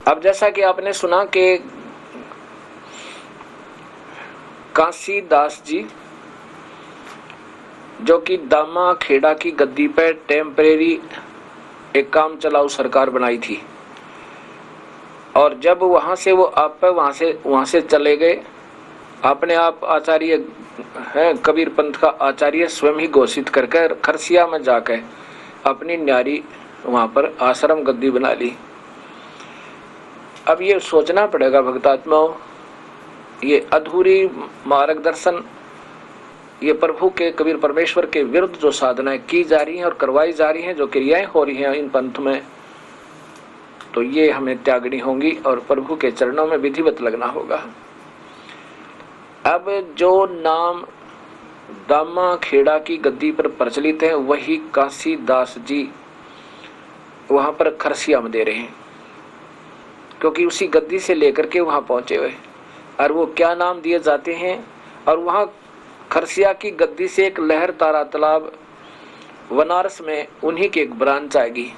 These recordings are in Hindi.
अब जैसा कि आपने सुना कि काशी दास जी जो कि दामा खेड़ा की गद्दी पर टेम्परेरी एक काम चलाऊ सरकार बनाई थी, और जब वहां से वो आप वहां से चले गए, अपने आप आचार्य है कबीर पंथ का आचार्य स्वयं ही घोषित करके खरसिया में जाकर अपनी न्यारी वहां पर आश्रम गद्दी बना ली। अब ये सोचना पड़ेगा भक्तात्माओं, ये अधूरी मार्गदर्शन, ये प्रभु के कबीर परमेश्वर के विरुद्ध जो साधनाएं की जा रही हैं और करवाई जा रही हैं, जो क्रियाएं हो रही हैं इन पंथ में, तो ये हमें त्यागनी होंगी और प्रभु के चरणों में विधिवत लगना होगा। अब जो नाम दामा खेड़ा की गद्दी पर प्रचलित है वही काशी दास जी वहां पर खरसिया में दे रहे हैं, क्योंकि उसी गद्दी से लेकर के वहां पहुंचे हुए। और वो क्या नाम दिए जाते हैं, और वहां खरसिया की गद्दी से एक लहर तारा तालाब बनारस में उन्हीं की एक ब्रांच आएगी।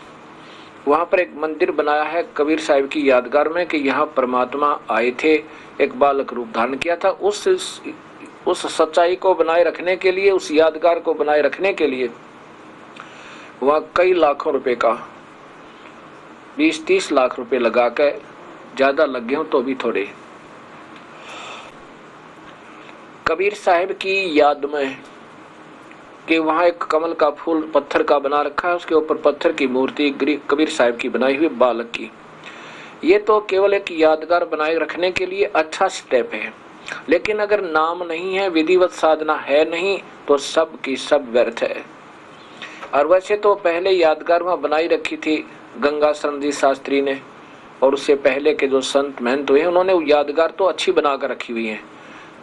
वहां पर एक मंदिर बनाया है कबीर साहिब की यादगार में कि यहाँ परमात्मा आए थे, एक बालक रूप धारण किया था। उस सच्चाई को बनाए रखने के लिए, उस यादगार को बनाए रखने के लिए वहां कई लाखों रुपए का 20-30 लाख रुपए लगा कर, ज्यादा लगे हो तो भी थोड़े, कबीर साहिब की याद में कि वहां एक कमल का फूल पत्थर का बना रखा है, उसके ऊपर पत्थर की मूर्ति कबीर साहिब की बनाई हुई बालक की। ये तो केवल एक यादगार बनाए रखने के लिए अच्छा स्टेप है, लेकिन अगर नाम नहीं है, विधिवत साधना है नहीं, तो सब की सब व्यर्थ है। और वैसे तो पहले यादगार वहां बनाई रखी थी गंगा सरंदी शास्त्री ने, और उससे पहले के जो संत महंत हुए उन्होंने यादगार तो अच्छी बनाकर रखी हुई है।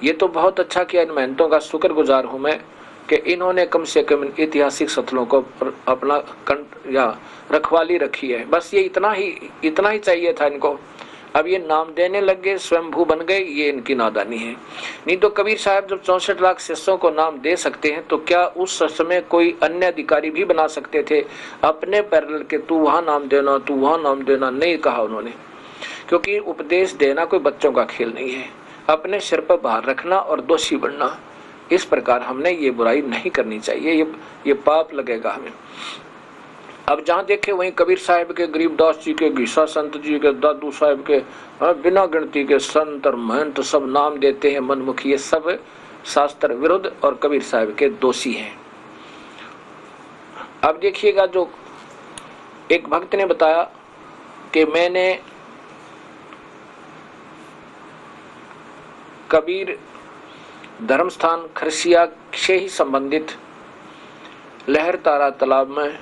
ये तो बहुत अच्छा किया, इन महंतों का शुक्रगुजार हूं मैं कि इन्होंने कम से कम ऐतिहासिक स्थलों को अपना कंठ या रखवाली रखी है। बस ये इतना ही चाहिए था इनको। अब ये नाम देने लग गए, स्वयंभू बन गए, ये इनकी नादानी है। नहीं तो कबीर साहब जब 64 लाख शिष्यों को नाम दे सकते हैं तो क्या उस समय कोई अन्य अधिकारी भी बना सकते थे अपने पैरेलल के, तू वहां नाम देना, तू वहां नाम देना? नहीं कहा उन्होंने, क्योंकि उपदेश देना कोई बच्चों का खेल नहीं है। अपने सिर पर भार रखना और दोषी बनना, इस प्रकार हमने ये बुराई नहीं करनी चाहिए, ये पाप लगेगा हमें। अब जहां देखे वहीं कबीर साहिब के, गरीबदास जी के, घीसा संत जी के, दादू साहिब के, बिना गिनती के संत और महंत सब नाम देते हैं मनमुखी। ये सब शास्त्र विरुद्ध और कबीर साहिब के दोषी हैं। अब देखिएगा, जो एक भक्त ने बताया कि मैंने कबीर धर्मस्थान खरसिया से ही संबंधित लहर तारा तालाब में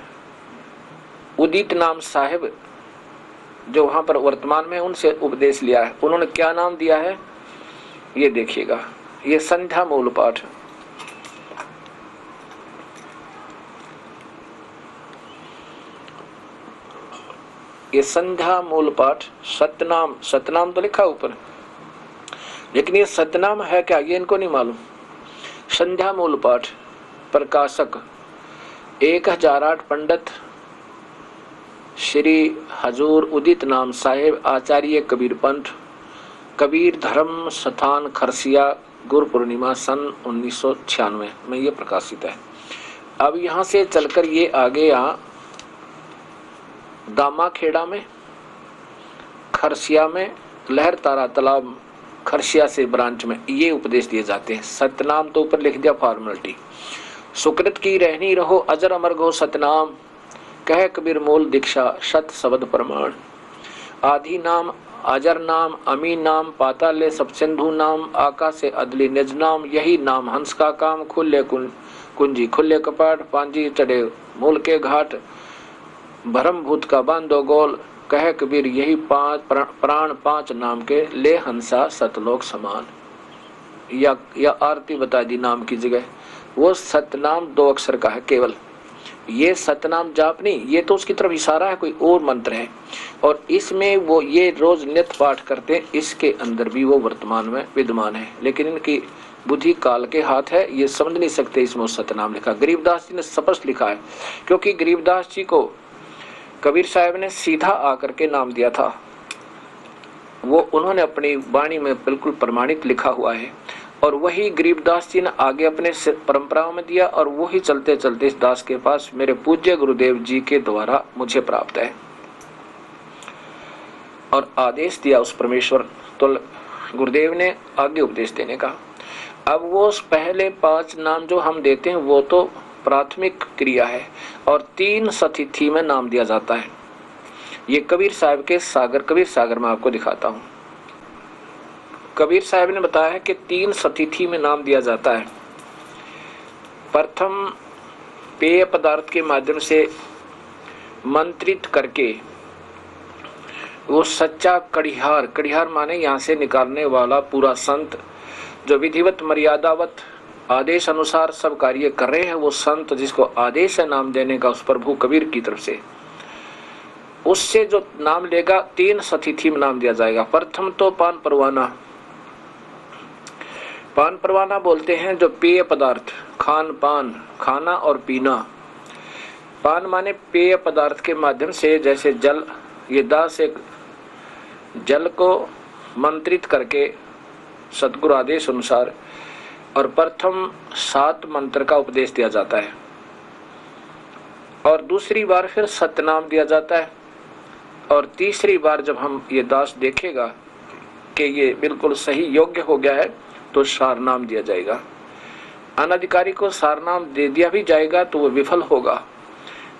उदित नाम साहिब जो वहां पर वर्तमान में, उनसे उपदेश लिया है। उन्होंने क्या नाम दिया है ये देखिएगा। ये संध्या मूल पाठ, ये संध्या मूल पाठ सतनाम तो लिखा ऊपर, लेकिन ये सतनाम है क्या ये इनको नहीं मालूम। संध्या मूल पाठ, प्रकाशक 1008 पंडित श्री हजूर उदित नाम साहिब आचार्य कबीर पंथ, कबीर धर्म स्थान खरसिया, गुरु पूर्णिमा सन 1996 में ये प्रकाशित है। अब यहाँ से चलकर ये आगे यहाँ दामा खेड़ा में, खरसिया में, लहर तारा तालाब खरसिया से ब्रांच में ये उपदेश दिए जाते हैं। सतनाम तो ऊपर लिख दिया फॉर्मेलिटी। सुकृत की रहनी रहो अजर अमर गो सतनाम, कह कबीर मूल दीक्षा सत शब्द प्रमाण। आदि नाम अजर नाम, अमी नाम, पाताले सब सिंधु नाम, आकाश से अदली निज नाम, यही नाम हंस का काम। खुले कुंजी खुले कपाट, पांजी चढ़े मूल के घाट, भरम भूत का बांधो गोल, कह कबीर यही पांच प्राण 5 नाम के, ले हंसा सतलोक समान। या आरती बता दी नाम की जगह। वो सतनाम 2 अक्षर का है केवल। ये सतनाम जाप नहीं, ये तो उसकी तरफ इशारा है, कोई और मंत्र है। और इसमें वो ये रोज नित्य पाठ करते हैं, इसके अंदर भी वो वर्तमान में विद्यमान है, लेकिन इनकी बुद्धि काल के हाथ है, ये समझ नहीं सकते इसमें सतनाम लिखा। गरीबदास जी ने स्पष्ट लिखा है, क्योंकि गरीबदास जी को कबीर साहब ने सीधा आकर के नाम दिया था वो उन्होंने अपनी वाणी में बिल्कुल प्रमाणित लिखा हुआ है, और वही गरीबदास जी ने आगे अपने परंपराओं में दिया, और वही चलते चलते इस दास के पास मेरे पूज्य गुरुदेव जी के द्वारा मुझे प्राप्त है। और आदेश दिया उस परमेश्वर तो गुरुदेव ने आगे उपदेश देने का। अब वो पहले 5 नाम जो हम देते हैं वो तो प्राथमिक क्रिया है, और 3 सतिथि में नाम दिया जाता है। ये कबीर साहब के सागर, कबीर सागर में आपको दिखाता हूँ। कबीर साहब ने बताया है कि 3 सतिथि में नाम दिया जाता है। प्रथम पेय पदार्थ के माध्यम से मंत्रित करके वो सच्चा कड़िहार, कड़िहार माने यहाँ से निकालने वाला पूरा संत, जो विधिवत मर्यादावत आदेश अनुसार सब कार्य कर रहे हैं, वो संत जिसको आदेश है नाम देने का उस प्रभु कबीर की तरफ से, उससे जो नाम लेगा 3 सतिथि में नाम दिया जाएगा। प्रथम तो पान परवाना, पान परवाना बोलते हैं जो पेय पदार्थ, खान पान, खाना और पीना। पान माने पेय पदार्थ के माध्यम से, जैसे जल, ये दास एक जल को मंत्रित करके सतगुरु आदेश अनुसार, और प्रथम 7 मंत्र का उपदेश दिया जाता है, और दूसरी बार फिर सतनाम दिया जाता है, और तीसरी बार जब हम ये दास देखेगा कि ये बिल्कुल सही योग्य हो गया है तो सारनाम दिया जाएगा। अनधिकारी को सारनाम दे दिया भी जाएगा तो वो विफल होगा।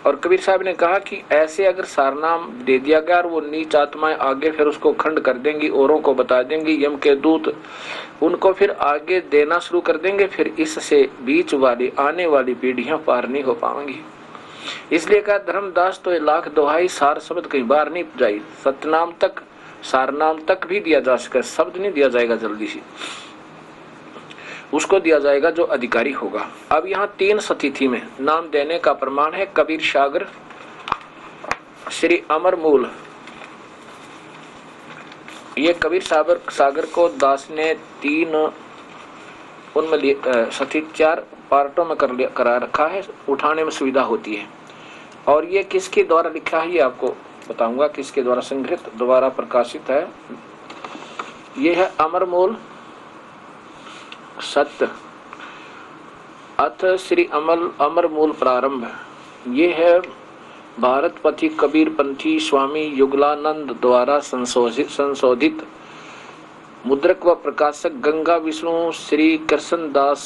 और कबीर साहब ने कहा कि ऐसे अगर सारनाम दे दिया गया और वो नीच आत्माएं आगे फिर उसको खंड कर देंगी, औरों को बता देंगी, यम के दूत उनको फिर आगे देना शुरू कर देंगे, फिर इससे बीच वाली आने वाली पीढ़ियां पार नहीं हो पाएंगी। इसलिए कहा धर्मदास तो 1,00,000 दोहाई, सार शब्द कहीं बार नहीं जाई। सतनाम तक, सारनाम तक भी दिया जा सके, शब्द नहीं दिया जाएगा जल्दी से, उसको दिया जाएगा जो अधिकारी होगा। अब यहाँ 3 सतिथि में नाम देने का प्रमाण है कबीर सागर, श्री अमर मूल। ये कबीर सागर को दास ने 3 उनमें सतिथि 4 पार्टों में करा रखा है, उठाने में सुविधा होती है। और ये किसके द्वारा लिखा है ये आपको बताऊंगा, किसके द्वारा संग्रहित द्वारा प्रकाशित है। ये है अमर मूल सत्य अथ श्री अमर मूल प्रारंभ। ये है भारत पथी कबीर पंथी स्वामी युगलानंद द्वारा संशोधित मुद्रक व प्रकाशक गंगा विष्णु श्री कृष्णदास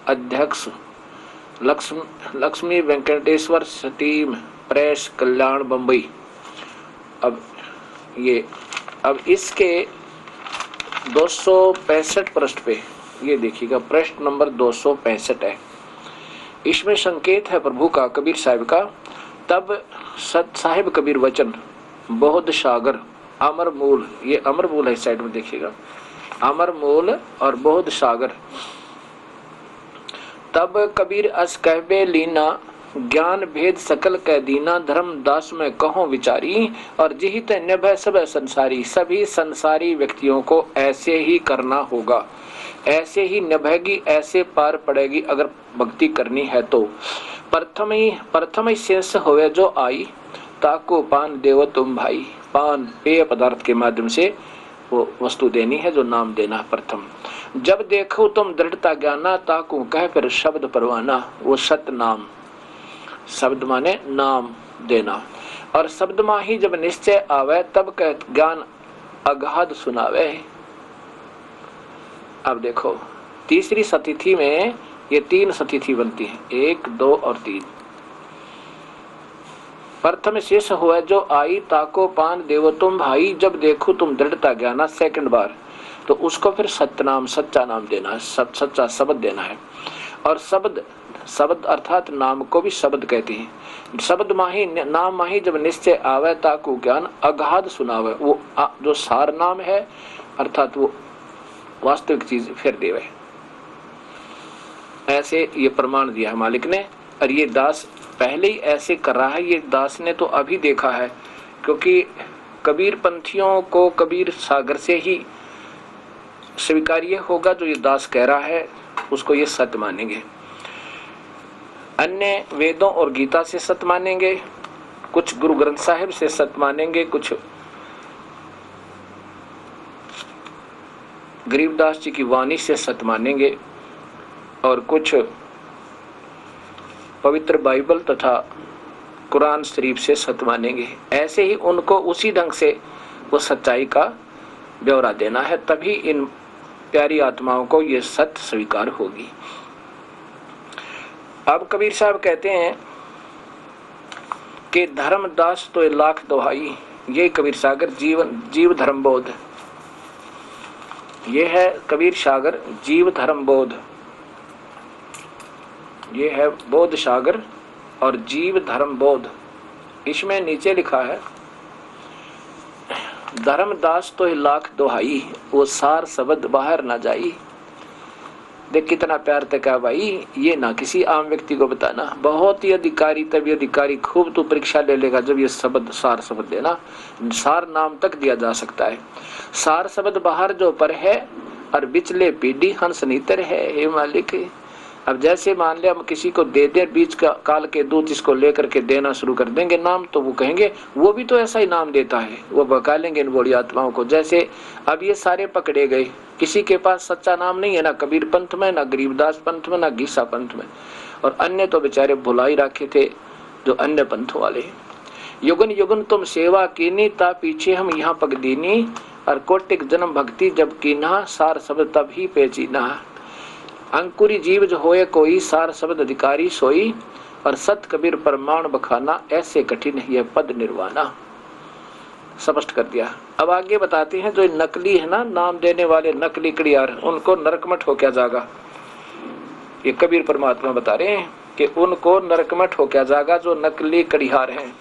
अध्यक्ष लक्ष्मी वेंकटेश्वर स्टीम प्रेस कल्याण बम्बई। अब इसके 265 पृष्ठ पे ये देखिएगा, पृष्ठ नंबर 265 है। इसमें संकेत है प्रभु का, कबीर साहिब का। तब सत साहिब कबीर वचन बहुत सागर अमर मूल, ये अमर मूल है, इस साइड में देखिएगा, अमर मूल और बहुत सागर। तब कबीर अस कहबे लीना ज्ञान भेद सकल कह दीना, धर्मदास में कहो विचारी और जिहित निभय सब संसारी। सभी संसारी व्यक्तियों को ऐसे ही करना होगा, ऐसे ही निभेगी, ऐसे पार पड़ेगी अगर भक्ति करनी है तो। प्रथम ही शेष होवे जो आई, ताको पान देव तुम भाई। पान पेय पदार्थ के माध्यम से वो वस्तु देनी है जो नाम देना प्रथम। जब देखो तुम दृढ़ता ज्ञाना, ताकू कह फिर शब्द परवाना। वो सत नाम, शब्द माने नाम देना, और शब्द मां ही जब निश्चय आवे तब कह ज्ञान अगाध सुनावे। अब देखो तीसरी सतिथि में ये 3 सतिथि बनती है, 1, 2 और 3। प्रथम शेष हुआ जो आई, ताको पान देवो तुम भाई। जब देखो तुम दृढ़ता ज्ञाना, सेकंड बार तो उसको फिर सत्यनाम, सच्चा नाम देना है, सच्चा शब्द देना है। और शब्द अर्थात नाम को भी शब्द कहते हैं। शब्द माही, नाम माही जब निश्चय आवे, ताकू ज्ञान अगाध सुनावे। वो जो सार नाम है अर्थात वो वास्तविक चीज फिर देवे। ऐसे ये प्रमाण दिया है मालिक ने, और ये दास पहले ही ऐसे कर रहा है। ये दास ने तो अभी देखा है, क्योंकि कबीर पंथियों को कबीर सागर से ही स्वीकार्य होगा। जो ये दास कह रहा है उसको ये सत्य मानेंगे, अन्य वेदों और गीता से सत्य मानेंगे, कुछ गुरु ग्रंथ साहिब से सत्य मानेंगे, कुछ गरीबदास जी की वाणी से सत मानेंगे और कुछ पवित्र बाइबल तथा कुरान शरीफ से सत मानेंगे। ऐसे ही उनको उसी ढंग से वो सच्चाई का ब्यौरा देना है, तभी इन प्यारी आत्माओं को ये सत्य स्वीकार होगी। अब कबीर साहब कहते हैं कि धर्मदास तो लाख दोहाई, ये कबीर सागर जीव धर्म बोध, ये है कबीर सागर जीव धर्म बोध, ये है बोध सागर और जीव धर्म बोध। इसमें नीचे लिखा है धर्मदास तो लाख दोहाई, वो सार शब्द बाहर ना जाई। देख कितना प्यार तक है भाई, ये ना किसी आम व्यक्ति को बताना, बहुत ही अधिकारी, तभी अधिकारी खूब तो परीक्षा ले लेगा जब ये शब्द सार शब्द देना। सार नाम तक दिया जा सकता है, सार शब्द बाहर जो पर है और बिचले पीढ़ी हंस नीतर है। हे मालिक, अब जैसे मान लिया हम किसी को दे दे, बीच का काल के दूत इसको लेकर के देना शुरू कर देंगे नाम, तो वो कहेंगे वो भी तो ऐसा ही नाम देता है, वो बका लेंगे इन बड़ी आत्माओं को। जैसे अब ये सारे पकड़े गए, किसी के पास सच्चा नाम नहीं है, ना कबीर पंथ में, ना गरीबदास पंथ में, ना गीसा पंथ में, और अन्य तो बेचारे भुलाई रखे थे जो अन्य पंथों वाले। युगन युगन तुम सेवा कीनी, ता पीछे हम यहाँ पगदीनी, और कोटिक जन्म भक्ति जब कीना, सार शब्द तब ही पेचीना। अंकुरी जीव जो होए कोई, सार शब्द अधिकारी सोई, और सत कबीर प्रमाण बखाना, ऐसे कठिन है पद निर्वाणा। स्पष्ट कर दिया। अब आगे बताते हैं जो नकली है ना, नाम देने वाले नकली कड़ियार, उनको नरकमठ हो क्या जागा। ये कबीर परमात्मा बता रहे हैं कि उनको नरकमठ हो क्या जागा जो नकली कड़ियार हैं।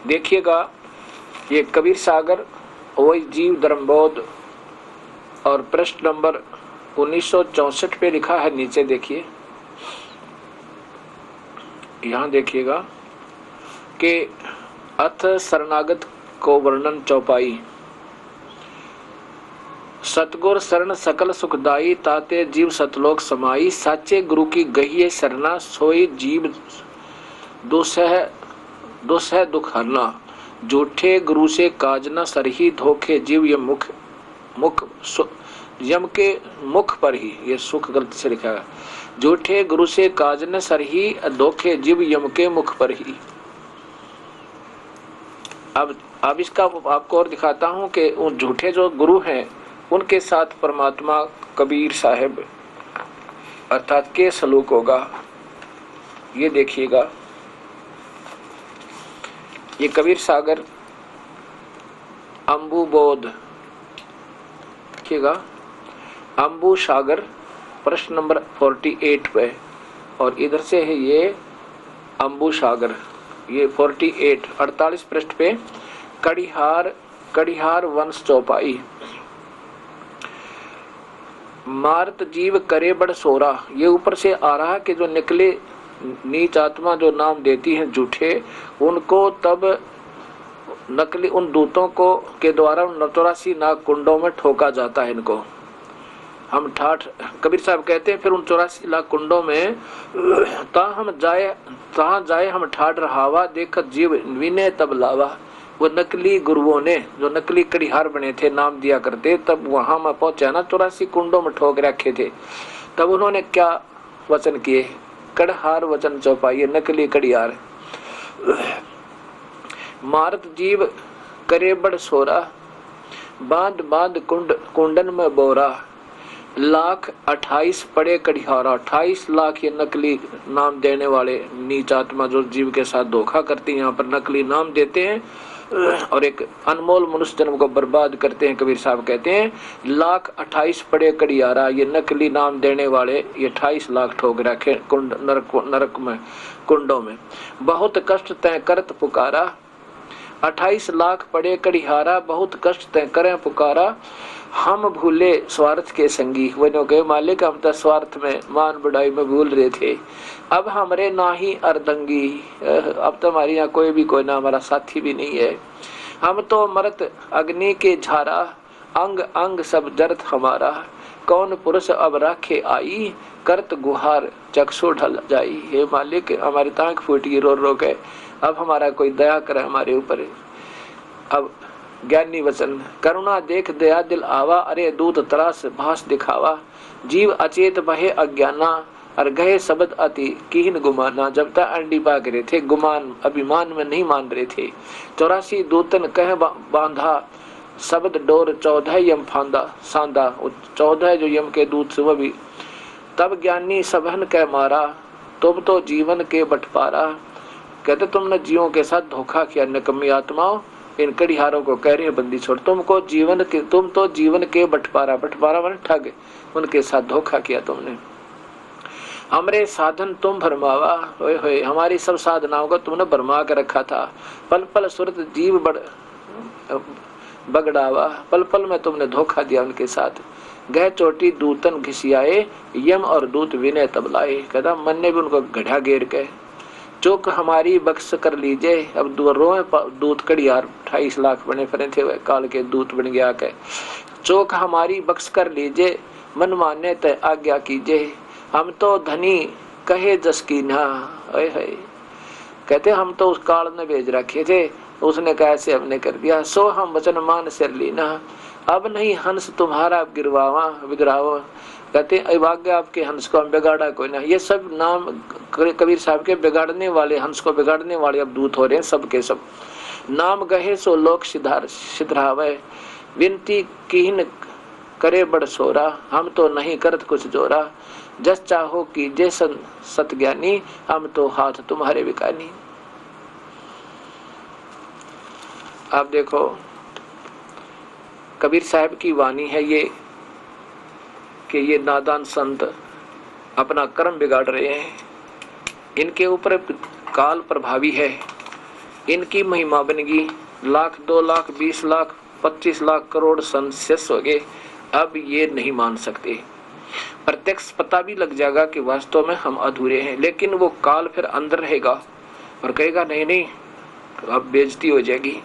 देखिएगा ये कबीर सागर वही जीव धर्मबोध, और प्रश्न नंबर 1964 पे लिखा है, नीचे देखिए, यहां देखिएगा कि अथ शरणागत को वर्णन चौपाई, सतगुर शरण सकल सुखदाई, ताते जीव सतलोक समाई, साचे गुरु की गहिए शरणा, सोई जीव दुसह दुख हरना, झूठे गुरु से काज न सरही, धोखे जीव ये यम के मुख पर ही, ये सुख गलती से लिखा है, झूठे गुरु से काज न सरही, धोखे जीव यम के मुख पर ही। अब इसका आपको और दिखाता हूं कि उन झूठे जो गुरु हैं उनके साथ परमात्मा कबीर साहब अर्थात के सलूक होगा। ये देखिएगा, ये कबीर सागर अंबु बोध, देखिएगा अंबु सागर प्रश्न नंबर 48 पे, और इधर से है ये अंबु सागर, ये 48 पृष्ठ पे, कड़िहार वंश चौपाई, मार्त जीव करे बड़ सोरा। ये ऊपर से आ रहा कि जो निकले नीच आत्मा जो नाम देती है झूठे, उनको तब नकली उन दूतों को के द्वारा 84 नाग कुंडों में ठोका जाता है। इनको हम ठाठ, कबीर साहब कहते हैं फिर उन 84 लाख कुंडों में तहाँ जाए हम ठाठ रहावा, देखत जीव विनय तब लावा। वो नकली गुरुओं ने जो नकली कड़िहार बने थे नाम दिया करते, तब वहां में पहुंचा ना 84 कुंडों में ठोक रखे थे, तब उन्होंने क्या वचन किए, कड़हार वचन चौपाई, नकली कड़ियार। मारत जीव करे बड़ सोरा, बांध बांध कुंडन में बोरा, लाख 28 पड़े कड़िहारा। 28 लाख ये नकली नाम देने वाले नीच आत्मा जो जीव के साथ धोखा करती है, यहाँ पर नकली नाम देते हैं और एक अनमोल मनुष्य जन्म को बर्बाद करते हैं। कबीर साहब कहते हैं लाख 28 पड़े कड़ियारा, ये नकली नाम देने वाले ये 28 लाख ठोक रखे कुंड नरक में कुंडों में। बहुत कष्ट तय करत पुकारा, 28 लाख पड़े कड़िहारा, बहुत कष्ट तय करें पुकारा। हम भूले स्वार्थ के संगी, वो कहे मालिक हम तो स्वार्थ में मान बढ़ाई में भूल रहे थे, अब हमरे ना ही अर्धंगी, अब तो हमारे यहाँ कोई ना हमारा साथी भी नहीं है। हम तो मरत अग्नि के झारा, अंग अंग सब जरत हमारा। कौन पुरुष अब राखे आई, करत गुहार चक्षु ढल जाई। हे मालिक हमारी तांख फूट गई रो रो के, अब हमारा कोई दया करे हमारे ऊपर। अब ज्ञानी वचन, करुणा देख दया दिल आवा, अरे दूत तरास भास दिखावा, जीव अचेत बहे अज्ञाना, और गए शब्द अति कीन गुमाना। जब तक अंडी पाक रहे थे, गुमान अभिमान में नहीं मान रहे थे। 84 दूतन कह बांधा, शब्द डोर 14 यम फांदा सांदा, 14 जो यम के दूत से वह भी। तब ज्ञानी सबहन कह मारा, तुम तो जीवन के बंटवारा। कहते तुमने जीवों के साथ धोखा किया, निकम्मी आत्माओं। इन कड़िहारों को कह रहे हैं बंदी छोड़, तुम तो जीवन के बंटवारा माने ठग, उनके साथ धोखा किया तुमने। हमरे साधन तुम भरमावा, होए हमारी सब साधनाओं को तुमने भरमा कर रखा था। पल पल सुरत जीव बगड़ावा, पल पल में तुमने धोखा दिया उनके साथ। गह चोटी दूतन घिसियाए, यम और दूत विनय तब लाए। कहता मन ने भी उनको गढ़ा घेर के, चूक हमारी बख्श कर लीजिए। अब दूत कड़ियार 28 लाख बने फिरे थे, वह काल के दूत बन गया के। चूक हमारी बख्श कर लीजिए, मन माने तय आज्ञा कीजिए। हम तो धनी कहे जस की ना, कहते हम तो उस काल ने भेज रखे थे, उसने कहा ऐसे हमने कर दिया। सो हम वचन मान सिर लीना, अब नहीं हंस तुम्हारा गिरवावा बिगड़ावा। कहते अभाग्य आपके हंस को हम बिगाड़ा कोई ना। ये सब नाम कबीर साहब के बिगाड़ने वाले, हंस को बिगाड़ने वाले अब दूत हो रहे हैं सब के सब। नाम गहे सो लोक सिधरावे, विनती कीन करे बड़ सोरा, हम तो नहीं करत कुछ जोरा। जस चाहो कीजिए सतज्ञानी, हम तो हाथ तुम्हारे विकानी। आप देखो कबीर साहब की वाणी है ये कि ये नादान संत अपना कर्म बिगाड़ रहे हैं, इनके ऊपर काल प्रभावी है, इनकी महिमा बनेगी। 1 लाख 2 लाख 20 लाख 25 लाख करोड़ संत शिष्य हो गए, अब ये नहीं मान सकते। प्रत्यक्ष पता भी लग जाएगा कि वास्तव में हम अधूरे हैं, लेकिन वो काल फिर अंदर रहेगा और कहेगा नहीं नहीं अब बेइज्जती हो जाएगी।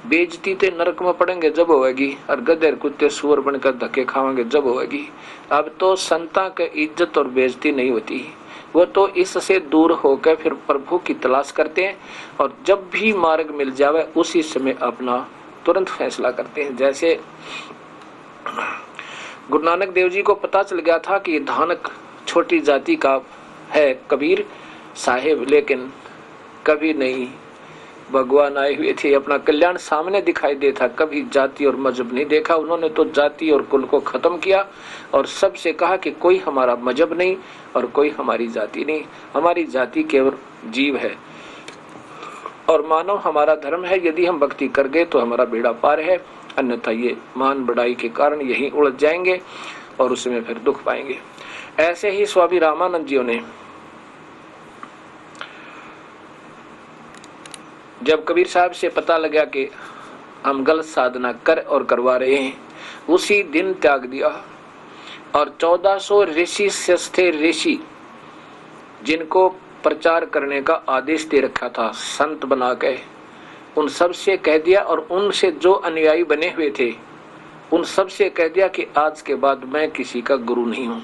बेइज्जती तो नरक में पड़ेंगे जब होगी, और गधे कुत्ते सुअर बनकर धक्के खाएंगे जब होगी। अब तो संता के इज्जत और बेइज्जती नहीं होती, वो तो इससे दूर होकर फिर प्रभु की तलाश करते हैं, और जब भी मार्ग मिल जावे उसी समय अपना तुरंत फैसला करते हैं। जैसे गुरु नानक देव जी को पता चल गया था कि धानक छोटी जाति का है कबीर साहेब, लेकिन कभी नहीं भगवान आए हुए थे, अपना कल्याण सामने दिखाई देता, कभी जाति और मजहब नहीं देखा। उन्होंने तो जाति और कुल को खत्म किया और सबसे कहा कि कोई हमारा मजहब नहीं और कोई हमारी जाति नहीं, हमारी जाति केवल जीव है और मानव हमारा धर्म है। यदि हम भक्ति कर गए तो हमारा बेड़ा पार है, अन्यथा ये मान बढ़ाई के कारण यही उलझ जाएंगे और उसमें फिर दुख पाएंगे। ऐसे ही स्वामी रामानंद जी ने जब कबीर साहब से पता लगा कि हम गलत साधना कर और करवा रहे हैं, उसी दिन त्याग दिया। और 1400 ऋषि शिष्य थे, ऋषि जिनको प्रचार करने का आदेश दे रखा था संत बना के, उन सब से कह दिया, और उनसे जो अनुयायी बने हुए थे उन सब से कह दिया कि आज के बाद मैं किसी का गुरु नहीं हूँ,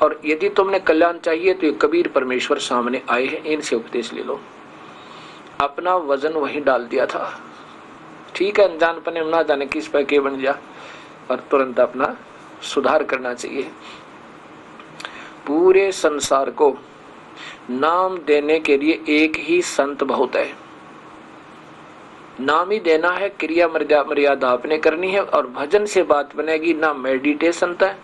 और यदि तुमने कल्याण चाहिए तो ये कबीर परमेश्वर सामने आए हैं, इनसे उपदेश ले लो। अपना वजन वहीं डाल दिया था। ठीक है, अनजानपने ना जाने किस पे के बन जा, और तुरंत अपना सुधार करना चाहिए। पूरे संसार को नाम देने के लिए एक ही संत बहुत है, नाम ही देना है, क्रिया मर्यादा आपने करनी है, और भजन से बात बनेगी ना मेडिटेशन है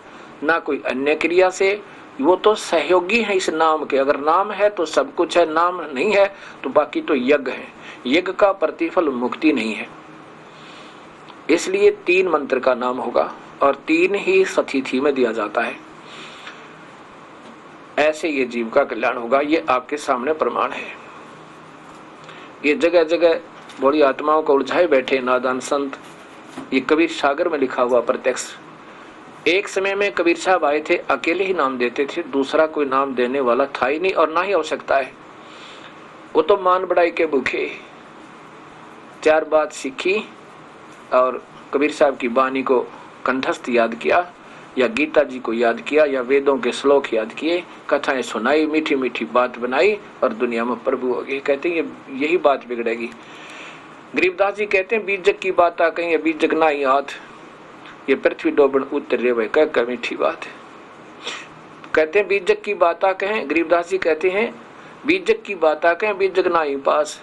ना कोई अन्य क्रिया से, वो तो सहयोगी है इस नाम के। अगर नाम है तो सब कुछ है, नाम नहीं है तो बाकी तो यज्ञ है, यज्ञ का प्रतिफल मुक्ति नहीं है। इसलिए 3 मंत्र का नाम होगा और 3 ही सतिथि में दिया जाता है, ऐसे ये जीव का कल्याण होगा। ये आपके सामने प्रमाण है। ये जगह जगह बड़ी आत्माओं को उलझाए बैठे नादान संत, ये कबीर सागर में लिखा हुआ प्रत्यक्ष। एक समय में कबीर साहब आए थे, अकेले ही नाम देते थे, दूसरा कोई नाम देने वाला था ही नहीं और ना ही आवश्यकता है। वो तो मान बढ़ाई के भूखे। 4 बात सीखी और कबीर साहब की वाणी को कंठस्थ याद किया, या गीता जी को याद किया, या वेदों के श्लोक याद किए, कथाएं सुनाई, मीठी मीठी बात बनाई और दुनिया में प्रभु हो गए। कहते हैं यही बात बिगड़ेगी। गरीबदास जी कहते हैं बीजक की बात आ कहीं बीजक ना ही हाथ, ये पृथ्वी डोबन उतर रे भाई कह मीठी बात है। कहते हैं बीजक की बात आ कहें, गरीबदास जी कहते हैं बीजक की बात आ कहें बीजक ना ही पास,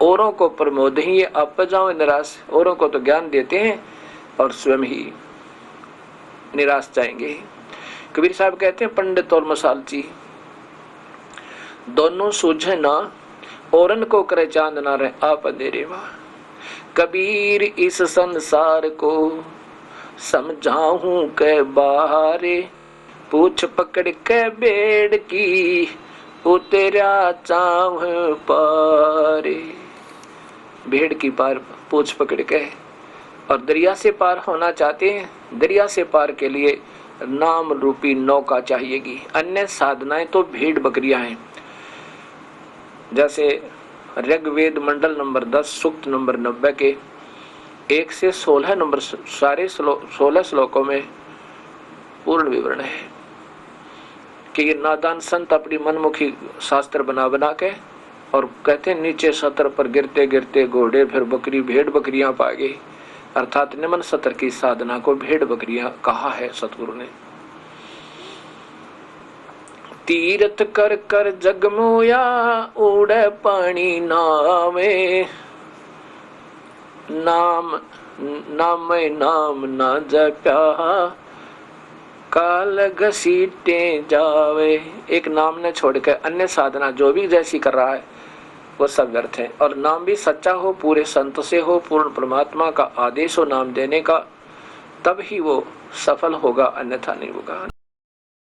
औरों को प्रमोद ही ये आप जाओ निराश। औरों को तो ज्ञान देते हैं और स्वयं ही निराश जाएंगे। कबीर साहब कहते हैं पंडित और मसालची दोनों सूझे ना, औरन को करे चांद ना रहे आप अंधेरे वाह। कबीर इस संसार को समझाऊं के बाहरे, पूछ पकड़ के बेड़ की उतरा चाव पारे। भेड़ की पार पूछ पकड़ के, और दरिया से पार होना चाहते हैं, दरिया से पार के लिए नाम रूपी नौका चाहिएगी। अन्य साधनाएं तो भेड़ बकरियां हैं। जैसे ऋग्वेद मंडल नंबर 10 सूक्त नंबर 90 के 1 से 16 नंबर सारे 16 श्लोकों में पूर्ण विवरण है कि ये नादान संत अपनी मनमुखी शास्त्र बना बना के, और कहते हैं नीचे सतर पर गिरते गिरते घोड़े फिर बकरी भेड़ बकरियां पा गई। अर्थात निम्न सतर की साधना को भेड़ बकरियां कहा है सतगुरु ने। तीर्थ कर कर जगमोया उड़े पानी नावे, नाम नाम नाम ना जप्या काल घसीटे जावे। एक नाम ने छोड़कर अन्य साधना जो भी जैसी कर रहा है वो सब व्यर्थ है। और नाम भी सच्चा हो, पूरे संत से हो, पूर्ण परमात्मा का आदेश हो नाम देने का, तब ही वो सफल होगा, अन्यथा नहीं होगा।